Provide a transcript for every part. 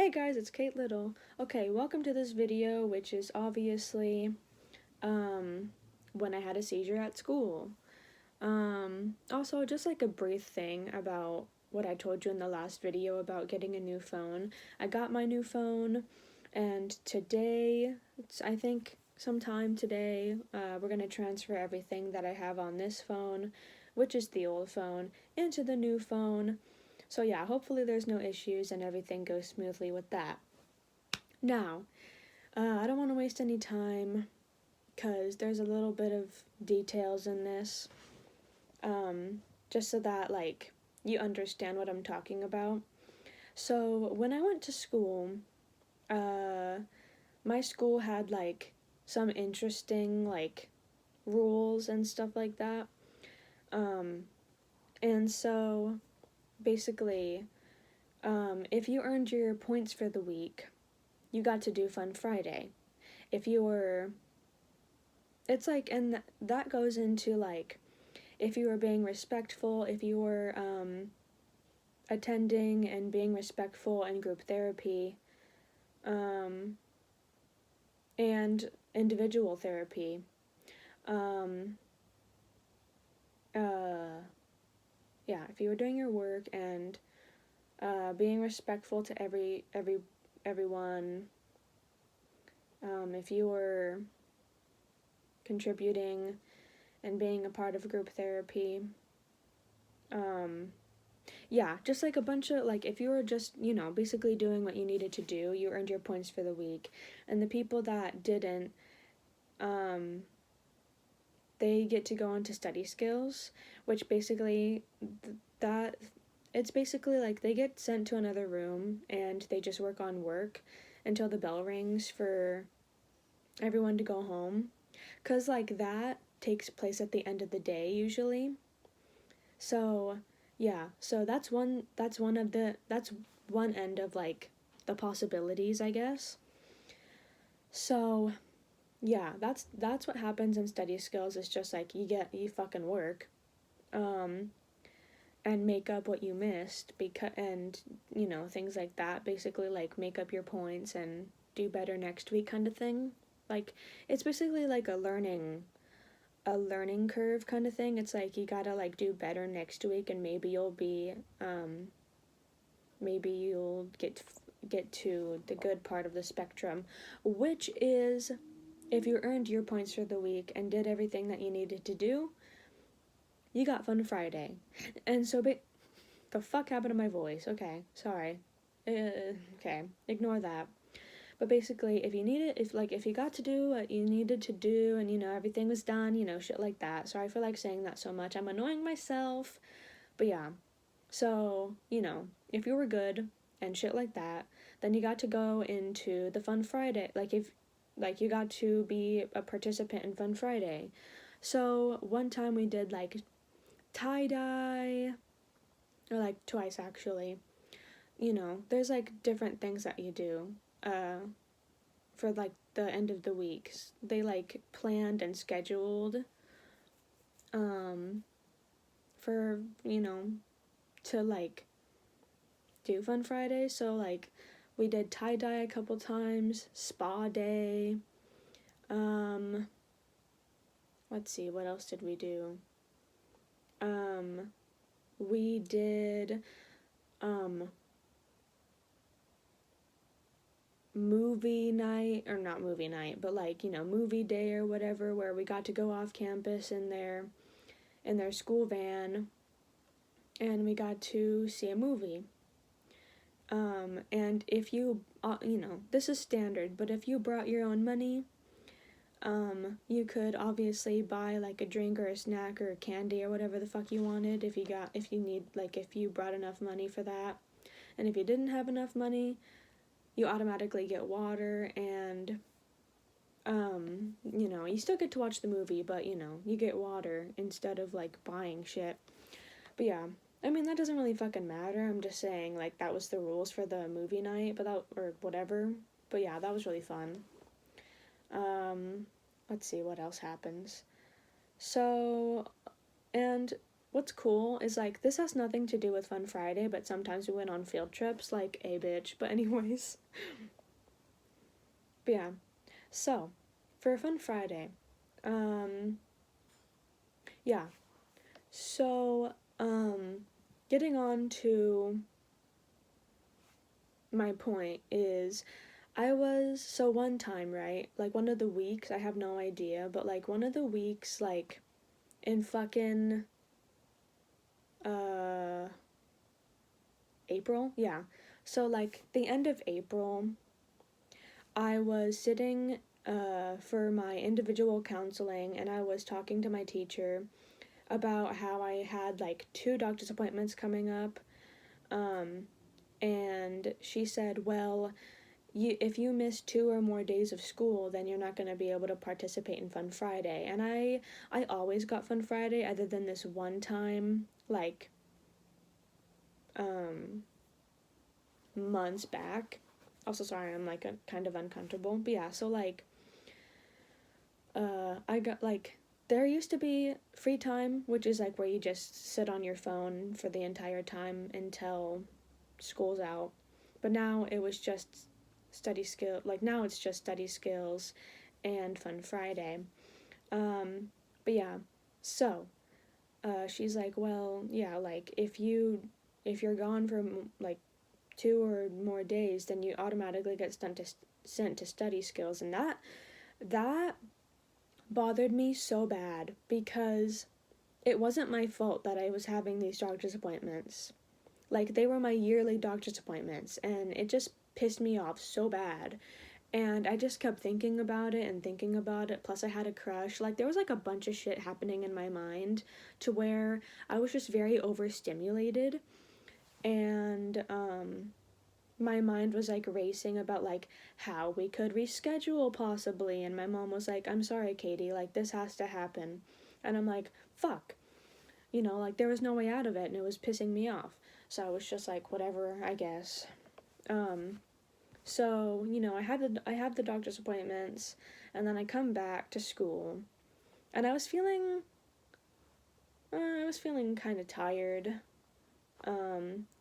Hey guys, it's Kate Little. Okay, welcome to this video, which is obviously when I had a seizure at school. Also, just like a brief thing about what I told you in the last video about getting a new phone. I got my new phone, and today, I think sometime today, we're gonna transfer everything that I have on this phone, which is the old phone, into the new phone. So yeah, hopefully there's no issues and everything goes smoothly with that. Now, I don't want to waste any time because there's a little bit of details in this, just so that, like, you understand what I'm talking about. So, when I went to school, my school had, like, some interesting, like, rules and stuff like that. And so, basically, if you earned your points for the week, you got to do Fun Friday. If you were, it's like, and that goes into, like, if you were being respectful, if you were attending and being respectful in group therapy, and individual therapy. Yeah, if you were doing your work and being respectful to everyone, if you were contributing and being a part of group therapy, yeah, just like a bunch of, like, if you were just, basically doing what you needed to do, you earned your points for the week. And the people that didn't, they get to go into study skills, which basically, it's basically like they get sent to another room and they just work on work until the bell rings for everyone to go home. 'Cause, like, that takes place at the end of the day, usually. So, yeah, so that's one end of, like, the possibilities, I guess. So, yeah, that's what happens in study skills. It's just like you fucking work, and make up what you missed, and things like that. Basically, like, make up your points and do better next week, kind of thing. Like, it's basically like a learning curve kind of thing. It's like you gotta, like, do better next week, and maybe you'll get to the good part of the spectrum, which is if you earned your points for the week and did everything that you needed to do, you got Fun Friday. And so, the fuck happened to my voice? Okay, sorry. Okay, ignore that. But basically, if you got to do what you needed to do, and everything was done, shit like that. Sorry for, like, saying that so much. I'm annoying myself. But yeah. So, if you were good and shit like that, then you got to go into the Fun Friday. Like, you got to be a participant in Fun Friday. So, one time we did, like, tie-dye, or, like, twice, actually. There's, like, different things that you do, for, like, the end of the weeks. They, like, planned and scheduled, for, to, like, do Fun Friday. So, like, we did tie-dye a couple times, spa day, let's see, what else did we do? We did, movie night, or not movie night, but, like, movie day or whatever, where we got to go off campus in their school van, and we got to see a movie. And if you, this is standard, but if you brought your own money, you could obviously buy, like, a drink or a snack or a candy or whatever the fuck you wanted if you brought enough money for that. And if you didn't have enough money, you automatically get water, and, you still get to watch the movie, but, you get water instead of, like, buying shit. But yeah, I mean, that doesn't really fucking matter. I'm just saying, like, that was the rules for the movie night, or whatever. But yeah, that was really fun. Let's see what else happens. So, and what's cool is, like, this has nothing to do with Fun Friday, but sometimes we went on field trips, like, a bitch. But anyways. But yeah. So, for Fun Friday, yeah. So, getting on to my point is, so one time, right? Like, one of the weeks, I have no idea, but, like, one of the weeks, like, in fucking, April? Yeah. So, like, the end of April, I was sitting, for my individual counseling, and I was talking to my teacher about how I had, like, 2 doctor's appointments coming up, and she said, well, if you miss 2 or more days of school, then you're not going to be able to participate in Fun Friday. And I always got Fun Friday, other than this one time, like, months back. Also, sorry, I'm, like, kind of uncomfortable. But yeah, so, like, I got, like, there used to be free time, which is, like, where you just sit on your phone for the entire time until school's out. But now it was just now it's just study skills and Fun Friday. But yeah, so, she's like, well, yeah, like, if you're gone for, like, 2 or more days, then you automatically get sent to study skills. And that bothered me so bad, because it wasn't my fault that I was having these doctor's appointments. Like, they were my yearly doctor's appointments, and it just pissed me off so bad. And I just kept thinking about it and thinking about it. Plus, I had a crush. Like, there was, like, a bunch of shit happening in my mind to where I was just very overstimulated. And, my mind was, like, racing about, like, how we could reschedule possibly. And my mom was like, I'm sorry, Katie, like, this has to happen. And I'm like, fuck. You know, like, there was no way out of it, and it was pissing me off. So I was just like, whatever, I guess. So, you know, I have the doctor's appointments, and then I come back to school, and I was feeling kind of tired,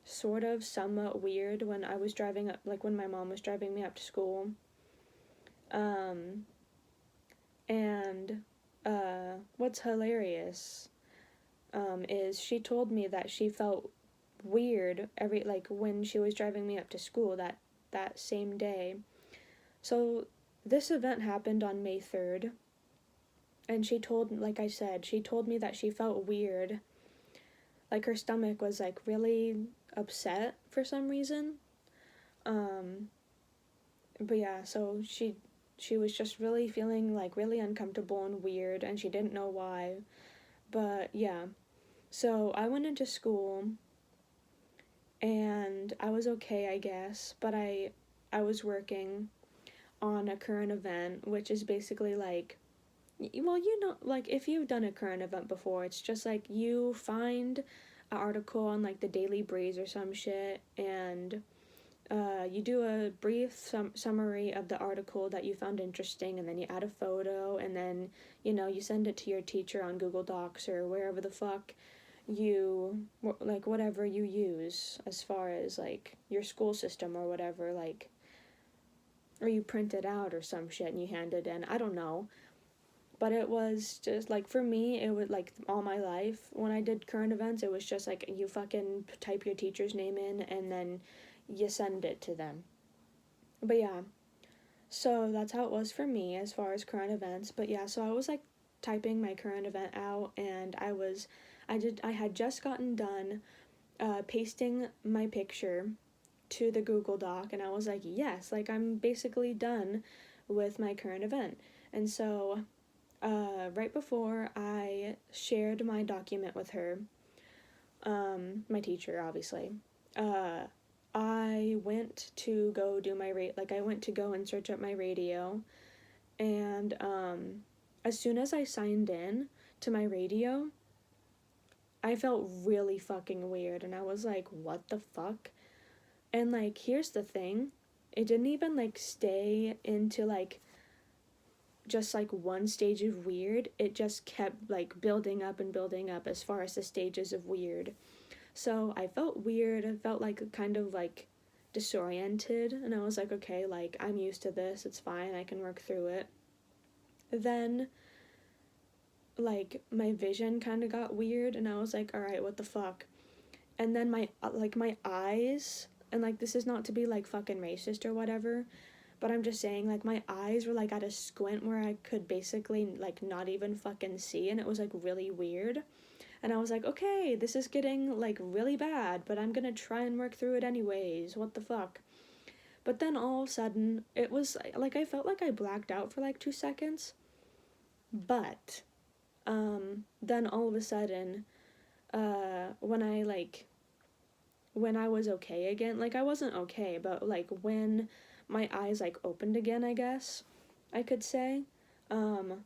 sort of somewhat weird when I was driving up, like, when my mom was driving me up to school. And what's hilarious, is she told me that she felt weird when she was driving me up to school that same day. So this event happened on May 3rd, and she told me that she felt weird, like her stomach was, like, really upset for some reason. But yeah, so she was just really feeling, like, really uncomfortable and weird, and she didn't know why. But yeah, so I went into school, and I was okay, I guess, but I was working on a current event, which is basically, like, well, you know, like, if you've done a current event before, it's just, like, you find an article on, like, the Daily Breeze or some shit, and you do a brief summary of the article that you found interesting, and then you add a photo, and then, you know, you send it to your teacher on Google Docs or wherever the fuck like, whatever you use as far as, like, your school system or whatever, like, or you print it out or some shit and you hand it in. I don't know. But it was just, like, for me, it was, like, all my life, when I did current events, it was just, like, you fucking type your teacher's name in, and then you send it to them. But yeah, so that's how it was for me as far as current events. But yeah, so I was, like, typing my current event out, and I had just gotten done pasting my picture to the Google Doc, and I was like, yes, like, I'm basically done with my current event. And so right before I shared my document with her, my teacher, obviously, I went to go do I went to go and search up my radio, and as soon as I signed in to my radio, I felt really fucking weird, and I was like, what the fuck? And, like, here's the thing, it didn't even, like, stay into, like, just like one stage of weird, it just kept like building up and building up as far as the stages of weird. So I felt weird. I felt like kind of like disoriented, and I was like, okay, like I'm used to this. It's fine. I can work through it. Then like my vision kind of got weird, and I was like, all right, what the fuck? And then my eyes, and like this is not to be like fucking racist or whatever, but I'm just saying, like, my eyes were like at a squint where I could basically like not even fucking see, and it was like really weird. And I was like, okay, this is getting like really bad, but I'm gonna try and work through it anyways. What the fuck? But then all of a sudden, it was like I felt like I blacked out for like 2 seconds. But then all of a sudden, when I was okay again, like I wasn't okay, but like when my eyes like opened again, I guess I could say. Um,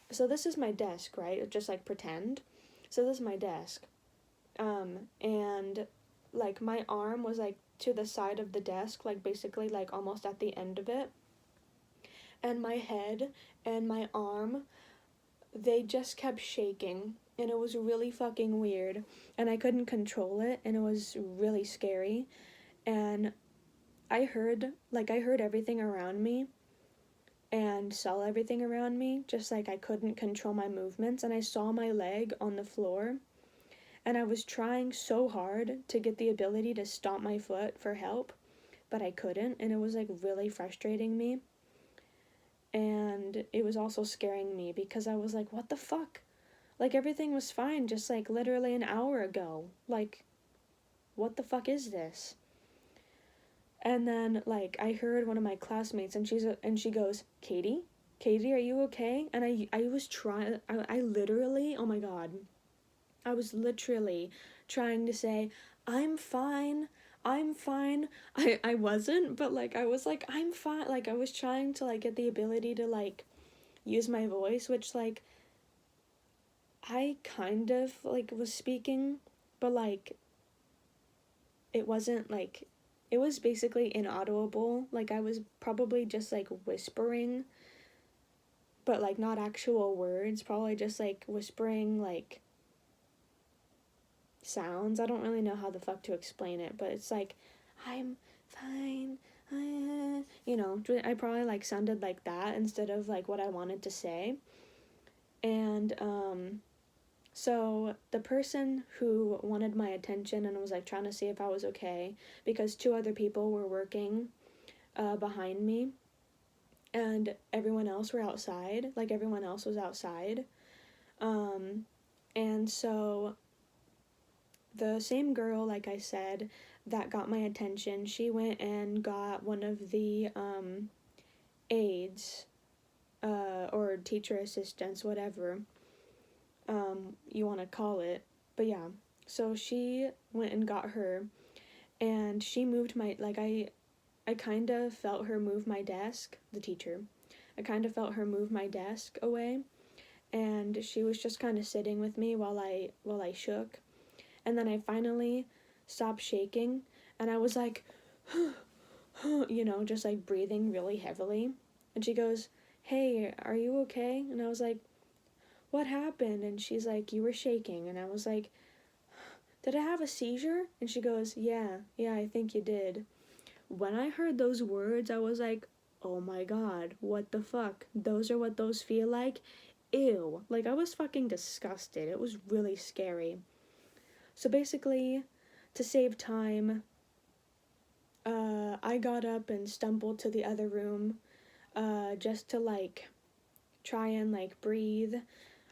so this is my desk, right? Just like pretend. So this is my desk. And like my arm was like to the side of the desk, like basically like almost at the end of it. And my head and my arm, they just kept shaking. And it was really fucking weird. And I couldn't control it. And it was really scary. And I heard everything around me and saw everything around me, just like I couldn't control my movements. And I saw my leg on the floor, and I was trying so hard to get the ability to stomp my foot for help, but I couldn't, and it was like really frustrating me. And it was also scaring me because I was like, what the fuck? Like everything was fine just like literally an hour ago. Like, what the fuck is this? And then like I heard one of my classmates, and she goes, Katie, are you okay? And I was trying, I literally, oh my god, I was literally trying to say, I'm fine, I'm fine. I wasn't, but like I was like, I'm fine. Like I was trying to like get the ability to like use my voice, which like I kind of like was speaking, but like it wasn't like, it was basically inaudible. Like I was probably just like whispering, but like not actual words, probably just like whispering like sounds. I don't really know how the fuck to explain it, but it's like, I'm fine. You know, I probably like sounded like that instead of like what I wanted to say. And so the person who wanted my attention and was like trying to see if I was okay, because two other people were working behind me, and everyone else were outside. Like everyone else was outside. And so the same girl, like I said, that got my attention, she went and got one of the aides, or teacher assistants, whatever you want to call it. But yeah, so she went and got her, and she moved my, like I kind of felt her move my desk, the teacher. I kind of felt her move my desk away, and she was just kind of sitting with me while I shook. And then I finally stopped shaking, and I was like, you know, just like breathing really heavily. And she goes, hey, are you okay? And I was like, what happened? And she's like, you were shaking. And I was like, did I have a seizure? And she goes, yeah, I think you did. When I heard those words, I was like, oh my god, what the fuck? Those are what those feel like? Ew. Like, I was fucking disgusted. It was really scary. So basically, to save time, I got up and stumbled to the other room, just to like try and like breathe.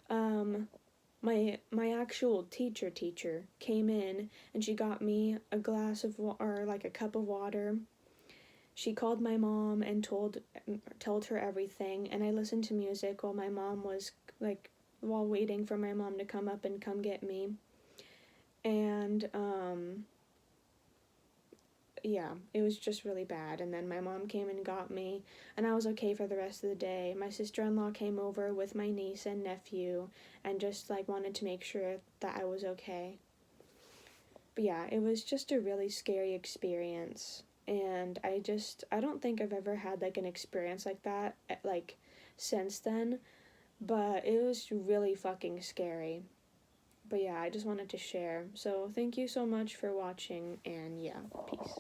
My actual teacher came in, and she got me a glass of or like a cup of water. She called my mom and told her everything, and I listened to music while my mom was like, while waiting for my mom to come up and come get me. And yeah, it was just really bad. And then my mom came and got me, and I was okay for the rest of the day. My sister-in-law came over with my niece and nephew, and just like wanted to make sure that I was okay. But yeah, it was just a really scary experience, and I don't think I've ever had like an experience like that, like since then, but it was really fucking scary. But yeah, I just wanted to share. So thank you so much for watching, and yeah, peace.